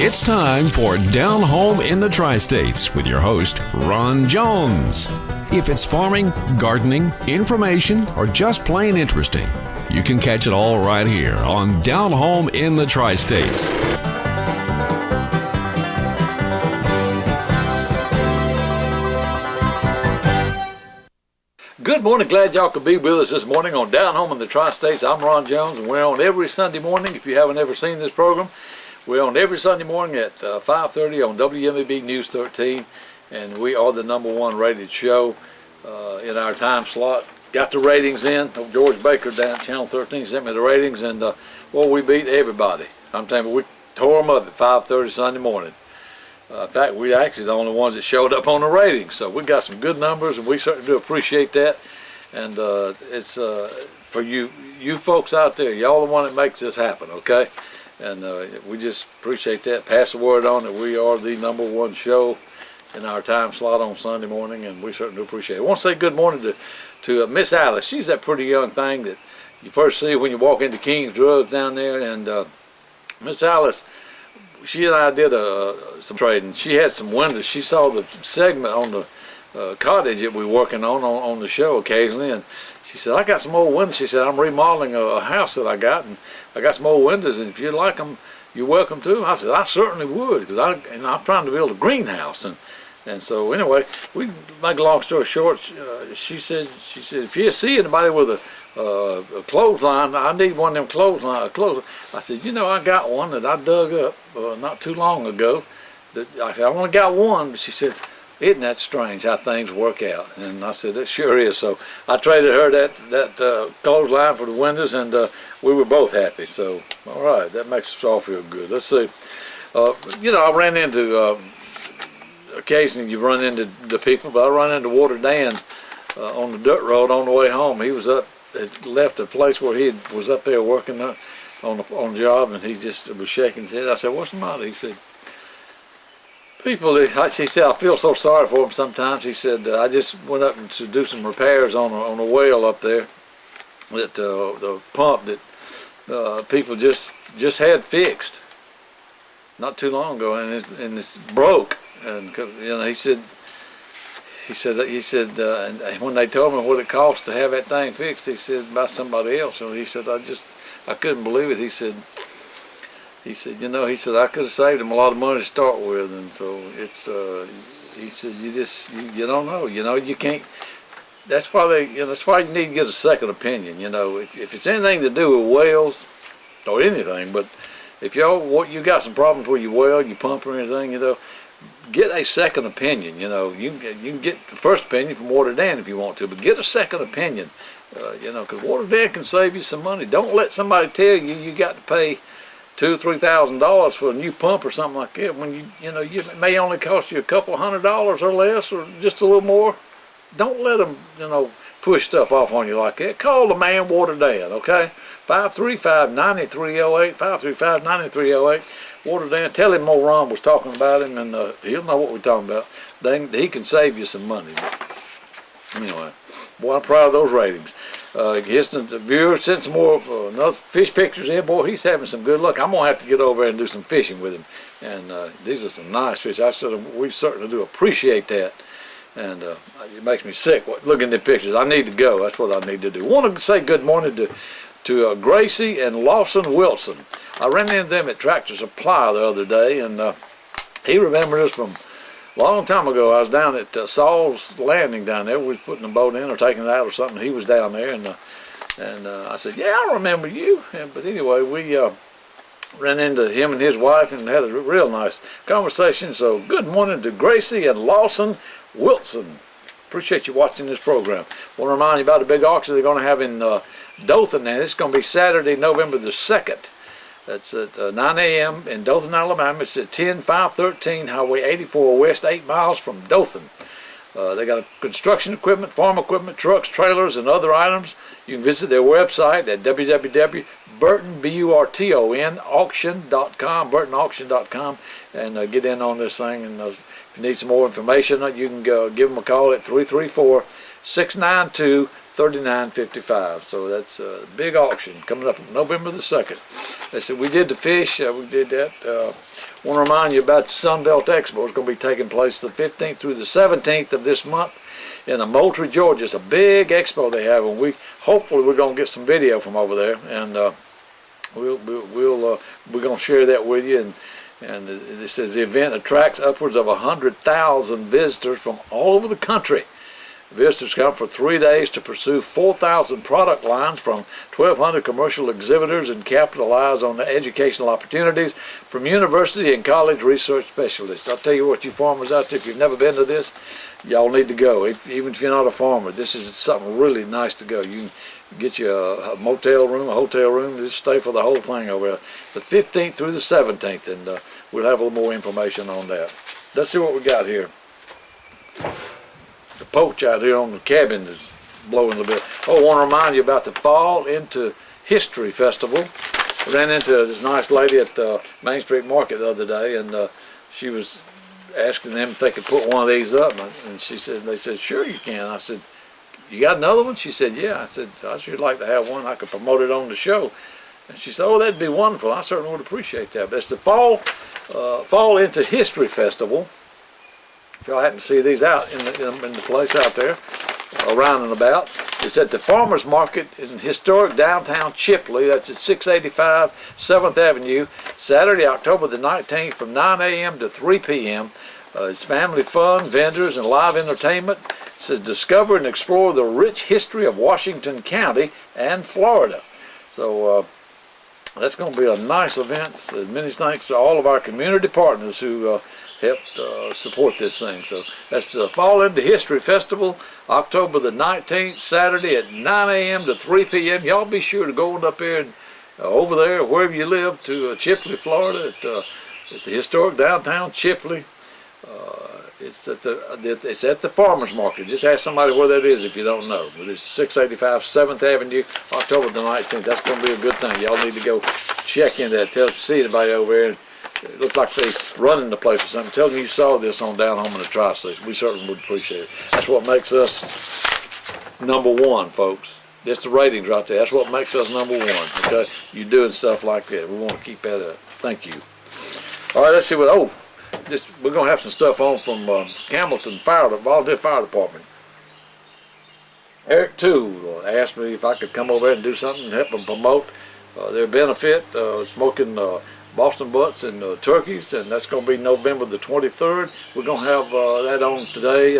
It's time for Down Home in the Tri-States with your host, Ron Jones. If it's farming, gardening, information, or just plain interesting, you can catch it all right here on Down Home in the Tri-States. Good morning. Glad y'all could be with us this morning on Down Home in the Tri-States. I'm Ron Jones, and we're on every Sunday morning. If you haven't ever seen this program, we're on every Sunday morning at 5:30 on WMAB News 13, and we are the #1 rated show in our time slot. Got the ratings in. George Baker down at Channel 13 sent me the ratings, and we beat everybody. I'm telling you, we tore them up at 5:30 Sunday morning. In fact, we actually the only ones that showed up on the ratings, so we got some good numbers, and we certainly do appreciate that. And it's for you folks out there, y'all the one that makes this happen, okay? And we just appreciate that. Pass the word on that we are the #1 show in our time slot on Sunday morning, and we certainly do appreciate it. I want to say good morning to Miss Alice. She's that pretty young thing that you first see when you walk into King's Drugs down there, and Miss Alice, she and I did some trading. She had some windows. She saw the segment on the cottage that we were working on the show occasionally, and she said, I got some old windows. She said, I'm remodeling a house that I got, and I got some old windows, and if you'd like them, you're welcome to. I said, I certainly would, because I'm trying to build a greenhouse. And so anyway, we make a long story short, she said, if you see anybody with a clothesline, I need one of them clothes. I said, I got one that I dug up not too long ago. I said, I only got one, but she said, isn't that strange how things work out? And I said, it sure is. So I traded her that clothesline for the windows, and we were both happy. So, all right, that makes us all feel good. Let's see. I ran into, occasionally you run into the people, but I run into Water Dan on the dirt road on the way home. He was left a place where he was up there working on the job, and he just was shaking his head. I said, what's the matter? He said, he said, I feel so sorry for him sometimes. He said, I just went up to do some repairs on a well up there, that the pump that people just had fixed not too long ago, and it's broke. And he said, and when they told me what it cost to have that thing fixed, he said, by somebody else. So he said, I couldn't believe it. He said, I could have saved him a lot of money to start with. And so it's, he said, you don't know, you can't. That's why that's why you need to get a second opinion. If it's anything to do with wells or anything, but if you got some problems with your well, your pump or anything, get a second opinion. You can get the first opinion from Water Dan if you want to, but get a second opinion. Because Water Dan can save you some money. Don't let somebody tell you got to pay $2,000 or $3,000 for a new pump or something like that when it may only cost you a couple $100 or less, or just a little more. Don't let them push stuff off on you like that. Call the man Water Dan, okay? 535-9308, 535-9308. Water Dan, tell him old Ron was talking about him, and he'll know what we're talking about. He can save you some money. But anyway, boy, I'm proud of those ratings. The viewer sent some more another fish pictures in. Boy, he's having some good luck. I'm going to have to get over there and do some fishing with him. And these are some nice fish. We certainly do appreciate that. And it makes me sick looking at the pictures. I need to go. That's what I need to do. I want to say good morning to Gracie and Lawson Wilson. I ran into them at Tractor Supply the other day, and he remembered us from a long time ago. I was down at Saul's Landing down there. We was putting the boat in or taking it out or something. He was down there, and I said, yeah, I remember you. But anyway, we ran into him and his wife and had a real nice conversation. So good morning to Gracie and Lawson Wilson. Appreciate you watching this program. Want to remind you about the big auction they're going to have in Dothan, and it's going to be Saturday, November the 2nd. That's at 9 a.m. in Dothan, Alabama. It's at 10513 Highway 84 West, 8 miles from Dothan. They got construction equipment, farm equipment, trucks, trailers, and other items. You can visit their website at www.burtonauction.com, burtonauction.com, and get in on this thing. And if you need some more information, you can give them a call at 334-692 $39.55. So that's a big auction coming up November the 2nd. They said we did the fish, we did that. Want to remind you about the Sunbelt Expo. It's going to be taking place the 15th through the 17th of this month in Moultrie, Georgia. It's a big expo they have, and hopefully we're going to get some video from over there, and we're going to share that with you. And it says the event attracts upwards of 100,000 visitors from all over the country. Visitors come for 3 days to pursue 4,000 product lines from 1,200 commercial exhibitors and capitalize on the educational opportunities from university and college research specialists. I'll tell you what, you farmers out there, if you've never been to this, y'all need to go. Even if you're not a farmer, this is something really nice to go. You can get you a motel room, a hotel room, just stay for the whole thing over there. The 15th through the 17th, and we'll have a little more information on that. Let's see what we got here. The poach out here on the cabin is blowing a little bit. Oh, I want to remind you about the Fall Into History Festival. I ran into this nice lady at Main Street Market the other day, and she was asking them if they could put one of these up, and they said, sure you can. I said, you got another one? She said, yeah. I said, I sure like to have one. I could promote it on the show. And she said, oh, that'd be wonderful. I certainly would appreciate that. But it's the Fall Into History Festival. If y'all happen to see these out in the place out there, around and about, it's at the Farmers Market in historic downtown Chipley. That's at 685 7th Avenue, Saturday, October the 19th from 9 a.m. to 3 p.m. It's family fun, vendors, and live entertainment. It says discover and explore the rich history of Washington County and Florida. So that's going to be a nice event. So many thanks to all of our community partners who helped support this thing. So that's the Fall Into History Festival, October the 19th, Saturday at 9 a.m. to 3 p.m. Y'all be sure to go on up there and over there, wherever you live, to Chipley, Florida, at the historic downtown Chipley. It's at the Farmers Market. Just ask somebody where that is if you don't know. But it's 685 7th Avenue, October the 19th. That's going to be a good thing. Y'all need to go check into that. Tell us you see anybody over there. It looks like they running the place or something. Tell them you saw this on Down Home in the Tri-States. We certainly would appreciate it. That's what makes us #1, folks. That's the ratings right there. That's what makes us #1. Okay, you doing stuff like that. We want to keep that up. Thank you. All right, let's see what. We're gonna have some stuff on from Campbellton Volunteer Fire Department. Eric Toole asked me if I could come over there and do something and help them promote their benefit, smoking Boston butts and turkeys, and that's going to be November the 23rd. We're going to have that on today,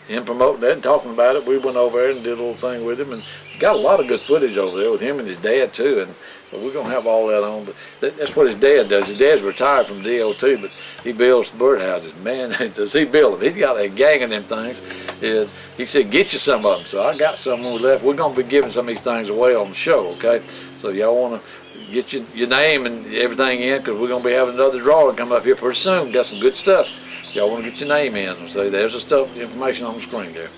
him promoting that and talking about it. We went over there and did a little thing with him, and got a lot of good footage over there with him and his dad too, and so we're going to have all that on. But that's what his dad does. His dad's retired from DOT, but he builds birdhouses. Man, does he build them. He's got a gang of them things. And he said, get you some of them. So I got some when we left. We're going to be giving some of these things away on the show, okay? So y'all want to get your name and everything in, because we're going to be having another drawing come up here pretty soon. Got some good stuff. Y'all want to get your name in. So there's the information on the screen there.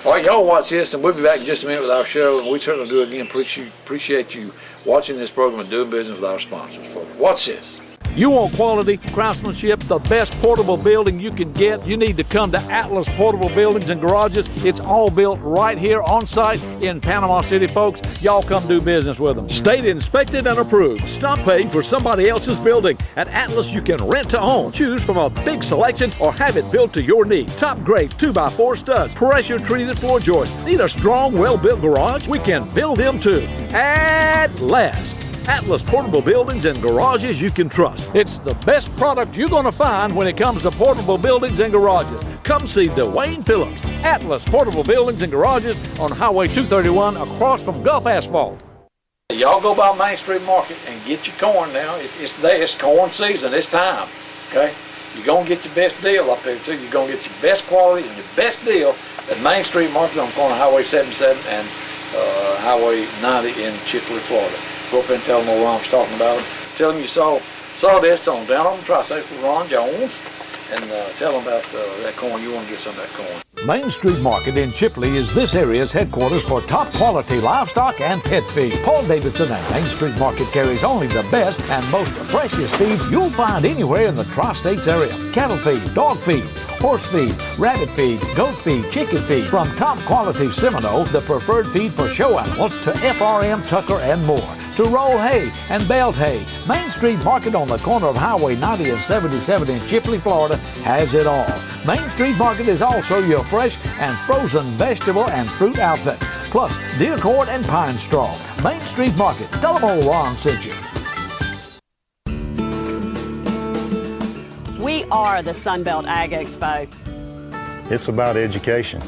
All right, y'all watch this, and we'll be back in just a minute with our show. And we certainly do again appreciate you watching this program and doing business with our sponsors. Watch this. You want quality craftsmanship, the best portable building you can get? You need to come to Atlas Portable Buildings and Garages. It's all built right here on site in Panama City, folks. Y'all come do business with them. State inspected and approved. Stop paying for somebody else's building. At Atlas, you can rent to own. Choose from a big selection or have it built to your need. Top grade 2x4 studs, pressure treated floor joists. Need a strong, well-built garage? We can build them too. At last, Atlas Portable Buildings and Garages you can trust. It's the best product you're going to find when it comes to portable buildings and garages. Come see Dwayne Phillips. Atlas Portable Buildings and Garages on Highway 231 across from Gulf Asphalt. Y'all go by Main Street Market and get your corn now. It's there. It's corn season. It's time. Okay? You're going to get your best deal up there too. You're going to get your best quality and your best deal at Main Street Market on the corner of Highway 77 and Highway 90 in Chipley, Florida. Go up and tell them what Ron's talking about. Tell them you saw this on Down on the Tri-States with Ron Jones, and tell them about that corn. You want to get some of that corn. Main Street Market in Chipley is this area's headquarters for top quality livestock and pet feed. Paul Davidson and Main Street Market carries only the best and most freshest feed you'll find anywhere in the Tri-States area. Cattle feed, dog feed, horse feed, rabbit feed, goat feed, chicken feed, from top quality Seminole, the preferred feed for show animals, to FRM, Tucker, and more. To roll hay and bale hay, Main Street Market on the corner of Highway 90 and 77 in Chipley, Florida has it all. Main Street Market is also your fresh and frozen vegetable and fruit outlet, plus deer cord and pine straw. Main Street Market, tell them old Ron sent you. We are the Sunbelt AG Expo. It's about education.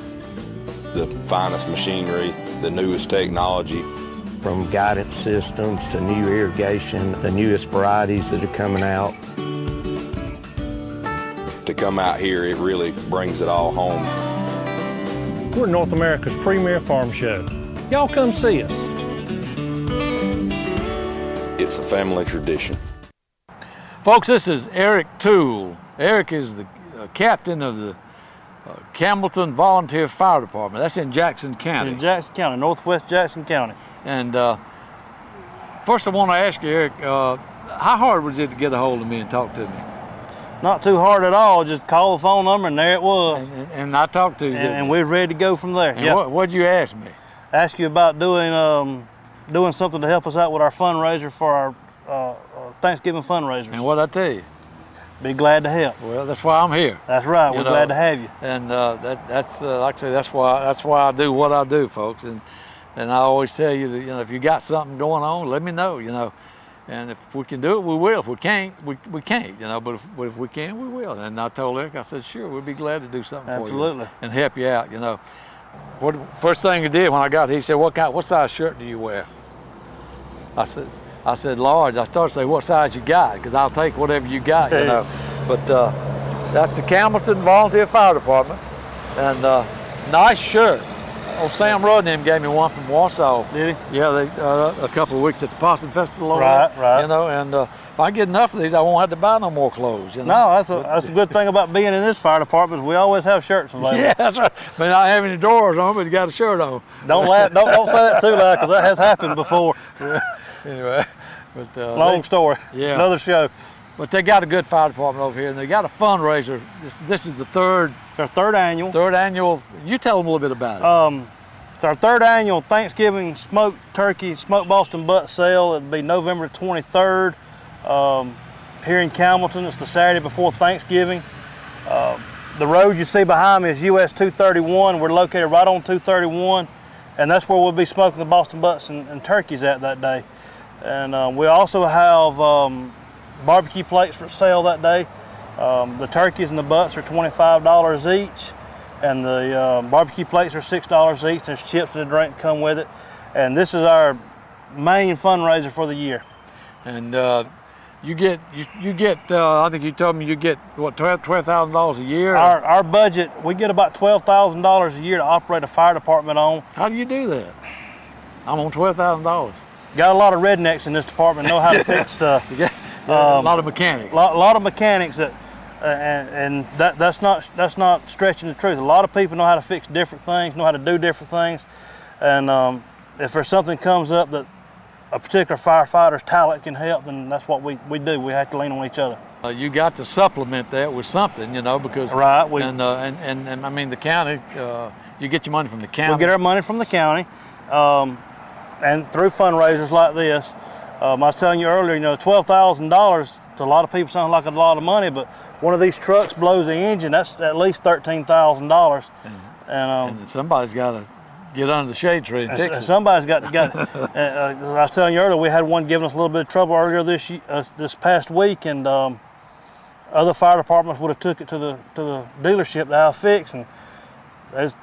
The finest machinery, the newest technology. From guidance systems to new irrigation, the newest varieties that are coming out. To come out here, it really brings it all home. We're North America's premier farm show. Y'all come see us. It's a family tradition. Folks, this is Eric Toole. Eric is the captain of the Campbellton Volunteer Fire Department. That's in Jackson County. In Jackson County, northwest Jackson County. And first I want to ask you, Eric, how hard was it to get a hold of me and talk to me? Not too hard at all. Just call the phone number and there it was. And I talked to you. And we're ready to go from there. And what'd you ask me? Ask you about doing something to help us out with our fundraiser for our Thanksgiving fundraisers. And what'd I tell you? Be glad to help. Well, that's why I'm here. That's right. We're glad to have you. And that's like I say, that's why I do what I do, folks. And I always tell you that, if you got something going on, let me know, And if we can do it, we will. If we can't, we can't, But if we can, we will. And I told Eric, I said, sure, we'd be glad to do something Absolutely. for you and help you out, What first thing he did when I got here, he said, what size shirt do you wear? I said large. I started to say, what size you got? Because I'll take whatever you got, But that's the Campbellton Volunteer Fire Department, and nice shirt. Old Sam Rudd and him gave me one from Warsaw. Did he? Yeah, they a couple of weeks at the Possum Festival over Right, there, right. And if I get enough of these, I won't have to buy no more clothes. No, that's a good thing about being in this fire department is we always have shirts available. Yeah, that's right. May not have any drawers on, but you got a shirt on. Don't say that too loud because that has happened before. Anyway, but Long story. Yeah. Another show. But they got a good fire department over here, and they got a fundraiser. This is the third annual. Third annual. You tell them a little bit about it. It's our third annual Thanksgiving smoked turkey, smoked Boston butt sale. It'll be November 23rd here in Campbellton. It's the Saturday before Thanksgiving. The road you see behind me is US 231. We're located right on 231, and that's where we'll be smoking the Boston butts and turkeys at that day. And we also have barbecue plates for sale that day. The turkeys and the butts are $25 each, and the barbecue plates are $6 each. There's chips and a drink come with it. And this is our main fundraiser for the year. And you get I think you told me you get what, $12,000 a year? Our budget, we get about $12,000 a year to operate a fire department on. How do you do that? I'm on $12,000. Got a lot of rednecks in this department, know how to fix stuff. A lot of mechanics. A lot of mechanics that, and that's not stretching the truth. A lot of people know how to fix different things, know how to do different things, and if there's something comes up that a particular firefighter's talent can help, then that's what we do. We have to lean on each other. You got to supplement that with something, because right. And I mean the county. You get your money from the county. We get our money from the county, and through fundraisers like this. I was telling you earlier, $12,000 to a lot of people sounds like a lot of money, but one of these trucks blows the engine, that's at least $13,000. And somebody's got to get under the shade tree and fix it. Somebody's got I was telling you earlier, we had one giving us a little bit of trouble earlier this past week, and other fire departments would have took it to the dealership to have fixed, and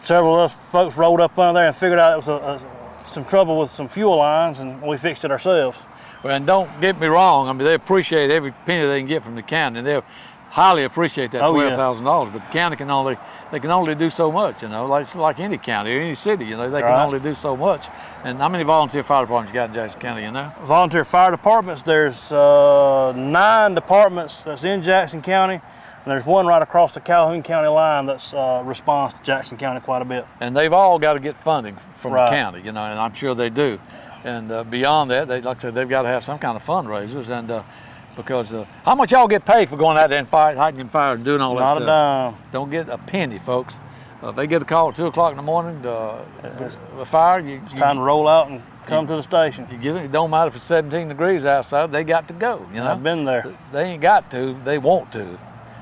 several of us folks rolled up under there and figured out it was some trouble with some fuel lines, and we fixed it ourselves. Well, and don't get me wrong. I mean, they appreciate every penny they can get from the county, and they highly appreciate that $12,000. But the county can only do so much. Like any county or any city. They can only do so much. And how many volunteer fire departments you got in Jackson County? Volunteer fire departments. There's 9 departments that's in Jackson County. And there's one right across the Calhoun County line that's responds to Jackson County quite a bit. And they've all got to get funding from the county, and I'm sure they do. And beyond that, like I said, they've got to have some kind of fundraisers. And Because how much y'all get paid for going out there and hiking fire and doing all that Not stuff? Not a dime. Don't get a penny, folks. If they get a call at 2 o'clock in the morning, the fire, It's time to roll out and come to the station. You get it. It don't matter if it's 17 degrees outside. They got to go. You know. I've been there. They ain't got to. They want to.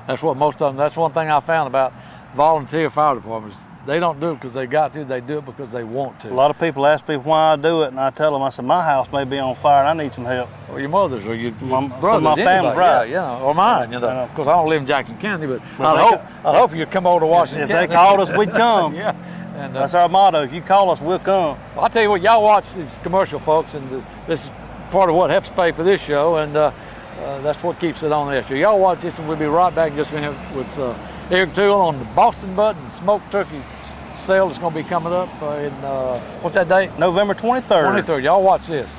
That's what most of them. That's one thing I found about volunteer fire departments. They don't do it because they got to. They do it because they want to. A lot of people ask me why I do it, and I tell them, I said, my house may be on fire and I need some help. Or your mother's, or your My brothers, family, anybody. right. Yeah, or mine. You know, of course, I don't live in Jackson County, but Well, I'd hope you'd come over to Washington If County. they called us, we'd come. Yeah. And, That's our motto. If you call us, we'll come. Well, I'll tell you what, y'all watch these commercial, folks, and this is part of what helps pay for this show, and that's what keeps it on there. So y'all watch this, and we'll be right back in just a minute with Eric Toole on the Boston Butt and Smoked Turkey sale that's going to be coming up in, what's that date? November 23rd. 23rd. Y'all watch this.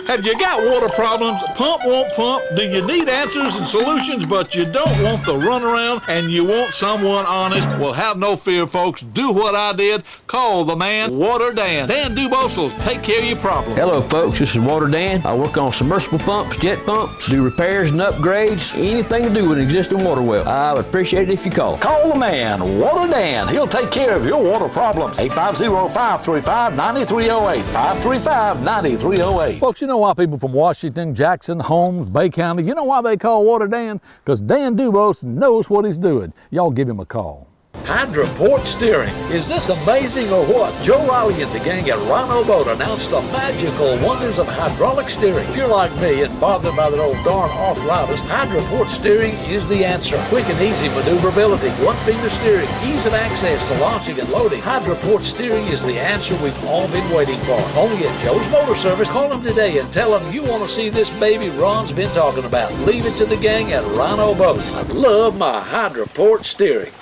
Have you got water problems? Pump won't pump? Do you need answers and solutions, but you don't want the runaround and you want someone honest? Well, have no fear, folks. Do what I did. Call the man, Water Dan. Dan Dubose will take care of your problem. Hello, folks. This is Water Dan. I work on submersible pumps, jet pumps, do repairs and upgrades, anything to do with an existing water well. I would appreciate it if you call. Call the man, Water Dan. He'll take care of your water problems. 850-535-9308. 535-9308. Folks, you know why people from Washington, Jackson, Holmes, Bay County, you know why they call Water Dan? Because Dan Dubose knows what he's doing. Y'all give him a call. Hydroport steering. Is this amazing or what? Joe Riley and the gang at Rhino Boat announced the magical wonders of hydraulic steering. If you're like me and bothered by that old darn arthritis, Hydroport steering is the answer. Quick and easy maneuverability, one-finger steering, ease of access to launching and loading. Hydroport steering is the answer we've all been waiting for. Only at Joe's Motor Service. Call them today and tell them you want to see this baby Ron's been talking about. Leave it to the gang at Rhino Boat. I love my Hydroport steering.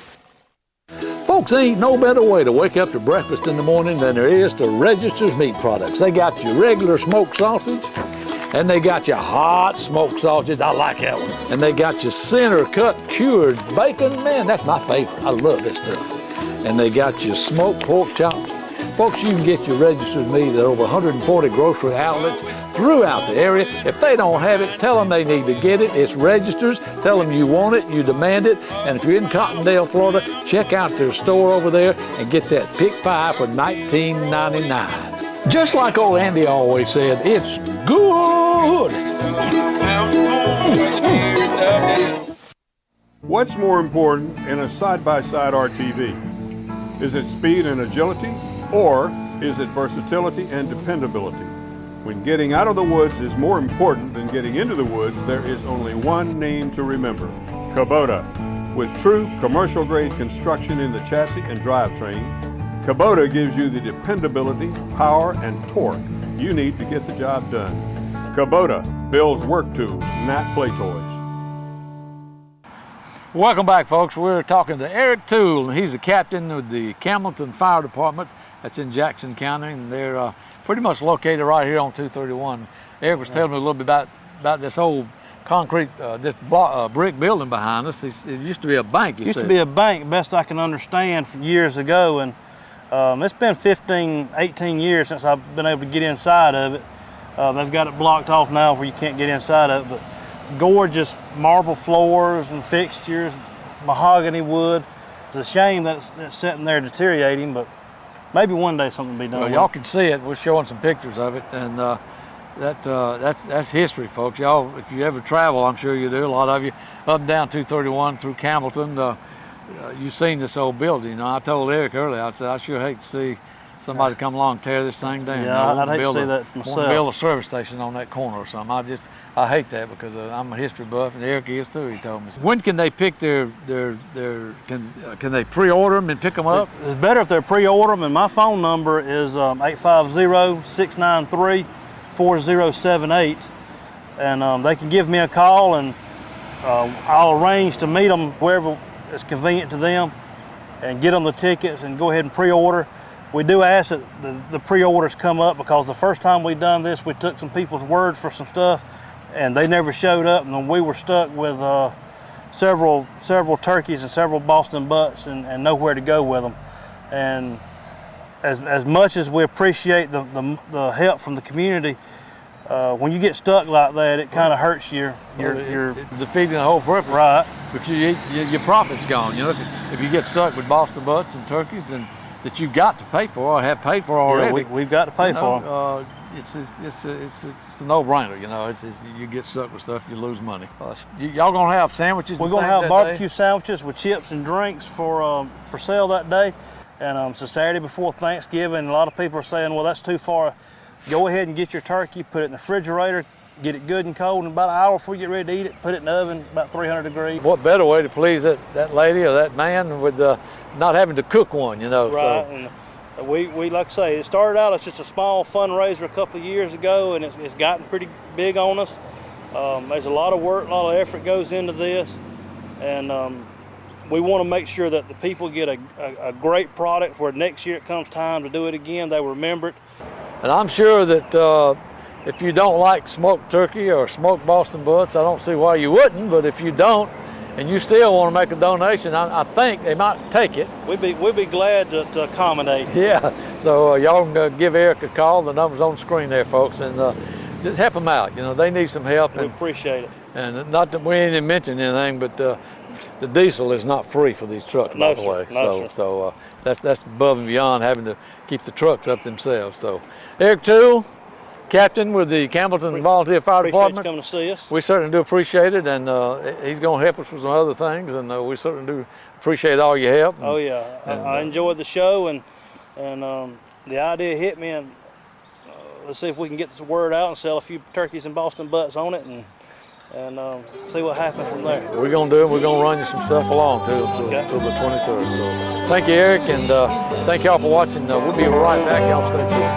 Folks, ain't no better way to wake up to breakfast in the morning than there is to Register's Meat Products. They got your regular smoked sausage, and they got your hot smoked sausage. I like that one. And they got your center cut cured bacon. Man, that's my favorite. I love this stuff. And they got your smoked pork chops. Folks, you can get your Register's Meat at over 140 grocery outlets throughout the area. If they don't have it, tell them they need to get it. It's Register's. Tell them you want it, you demand it. And if you're in Cottondale, Florida, check out their store over there and get that Pick 5 for $19.99. Just like old Andy always said, it's good. What's more important in a side-by-side RTV? Is it speed and agility? Or is it versatility and dependability? When getting out of the woods is more important than getting into the woods, there is only one name to remember: Kubota. With true commercial-grade construction in the chassis and drivetrain, Kubota gives you the dependability, power, and torque you need to get the job done. Kubota builds work tools, not play toys. Welcome back, folks. We're talking to Eric Toole. He's the captain of the Campbellton Fire Department. That's in Jackson County, and they're pretty much located right here on 231. Eric was telling me a little bit about this old concrete, brick building behind us. It used to be a bank, you said. It used to be a bank, best I can understand, from years ago, and it's been 15, 18 years since I've been able to get inside of it. They've got it blocked off now where you can't get inside of it, but gorgeous marble floors and fixtures, mahogany wood. It's a shame that it's sitting there deteriorating, but maybe one day something will be done. Well, y'all can see it. We're showing some pictures of it, and that's history, folks. Y'all, if you ever travel, I'm sure you do. A lot of you up and down 231 through Campbellton. You've seen this old building. You know, I told Eric earlier. I said I sure hate to see somebody come along and tear this thing down. Yeah, I'd hate to see that Want to myself. build a service station on that corner or something. I hate that because I'm a history buff, and Eric is too. He told me. When can they pick can they pre-order them and pick them up? It's better if they're pre-order them, and my phone number is 850-693-4078, and they can give me a call, and I'll arrange to meet them wherever is convenient to them and get them the tickets and go ahead and pre-order. We do ask that the pre-orders come up, because the first time we done this, we took some people's word for some stuff, and they never showed up, and then we were stuck with several turkeys and several Boston butts and nowhere to go with them. And as much as we appreciate the help from the community, when you get stuck like that, it kind of hurts your defeating the whole purpose. Right. Because your profit's gone. You know, if you get stuck with Boston butts and turkeys and that you've got to pay for or have paid for already. Yeah, we've got to pay for them. It's a no-brainer. You know, you get stuck with stuff, you lose money. Y'all gonna have sandwiches? We're gonna have barbecue sandwiches with chips and drinks for sale that day, and it's a Saturday before Thanksgiving. A lot of people are saying, well, that's too far. Go ahead and get your turkey, put it in the refrigerator, get it good and cold, and about an hour before you get ready to eat it, put it in the oven, about 300 degrees. What better way to please that lady or that man with not having to cook one, you know? Right. So. And we like I say, it started out as just a small fundraiser a couple of years ago, and it's gotten pretty big on us. There's a lot of work, a lot of effort goes into this, and we want to make sure that the people get a great product where next year it comes time to do it again, they remember it. And I'm sure that if you don't like smoked turkey or smoked Boston butts, I don't see why you wouldn't, but if you don't, and you still want to make a donation, I think they might take it. We'd be glad to accommodate. Yeah, so y'all can give Eric a call. The number's on the screen there, folks, and just help them out. You know, they need some help. We appreciate it. And not that we ain't even mentioned anything, but the diesel is not free for these trucks, by the way. So that's above and beyond having to keep the trucks up themselves. So Eric Toole, Captain with the Campbellton Volunteer Fire Department. Coming to see us. We certainly do appreciate it, and he's going to help us with some other things, and we certainly do appreciate all your help. Oh yeah, I enjoyed the show, and the idea hit me, and let's see if we can get the word out and sell a few turkeys and Boston butts on it, and see what happens from there. We're going to do it. We're going to run you some stuff along till the 23rd. So thank you, Eric, and thank y'all for watching. We'll be right back. Y'all stay tuned.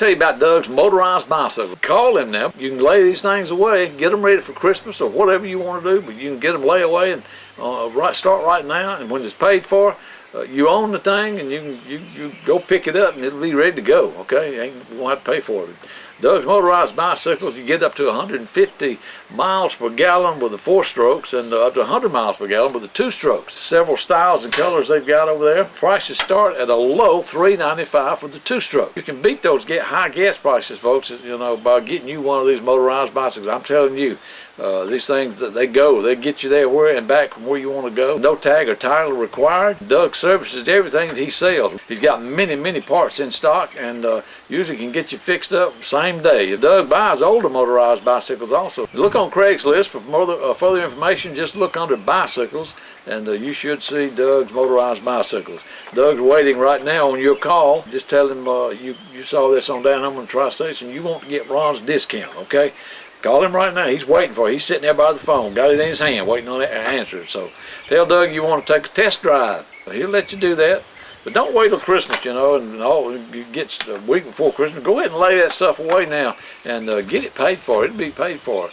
tell you about Doug's motorized bicycle. Call him now. You can lay these things away, get them ready for Christmas or whatever you want to do, but you can get them lay away and start right now. And when it's paid for, you own the thing, and you go pick it up and it'll be ready to go. Okay, you won't have to pay for it. Doug's motorized bicycles, you get up to 150 miles per gallon with the 4 strokes and up to 100 miles per gallon with the 2 strokes. Several styles and colors they've got over there. Prices start at a low $3.95 for the 2 stroke. You can beat those high gas prices, folks, by getting you one of these motorized bicycles. I'm telling you, these things, they get you there and back from where you want to go. No tag or title required. Doug services everything that he sells. He's got many parts in stock, and usually can get you fixed up same day. Doug buys older motorized bicycles also. Look on Craigslist for further information. Just look under bicycles, and you should see Doug's motorized bicycles. Doug's waiting right now on your call. Just tell him you saw this on Down Home in the Tri-States, and you want to get Ron's discount, okay? Call him right now. He's waiting for you. He's sitting there by the phone, got it in his hand, waiting on that answer. So tell Doug you want to take a test drive. He'll let you do that. But don't wait till Christmas, and it gets a week before Christmas. Go ahead and lay that stuff away now and get it paid for. It'll be paid for.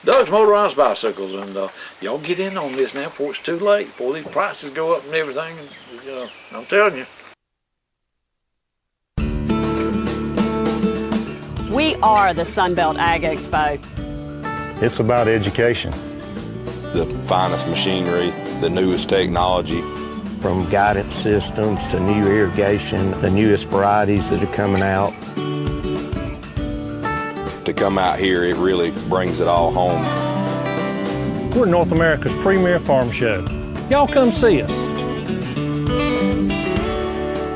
Doug's motorized bicycles, and y'all get in on this now before it's too late, before these prices go up and everything. I'm telling you. We are the Sunbelt AG Expo. It's about education. The finest machinery, the newest technology. From guidance systems to new irrigation, the newest varieties that are coming out. To come out here, it really brings it all home. We're North America's premier farm show. Y'all come see us.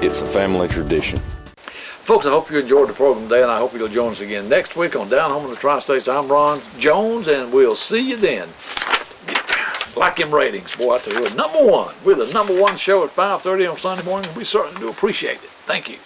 It's a family tradition. Folks, I hope you enjoyed the program today, and I hope you'll join us again next week on Down Home in the Tri-States. I'm Ron Jones, and we'll see you then. Like them ratings, boy, I tell you, #1. We're the #1 show at 5:30 on Sunday morning. We certainly do appreciate it. Thank you.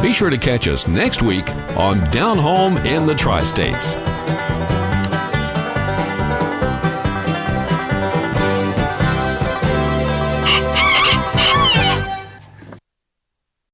Be sure to catch us next week on Down Home in the Tri-States.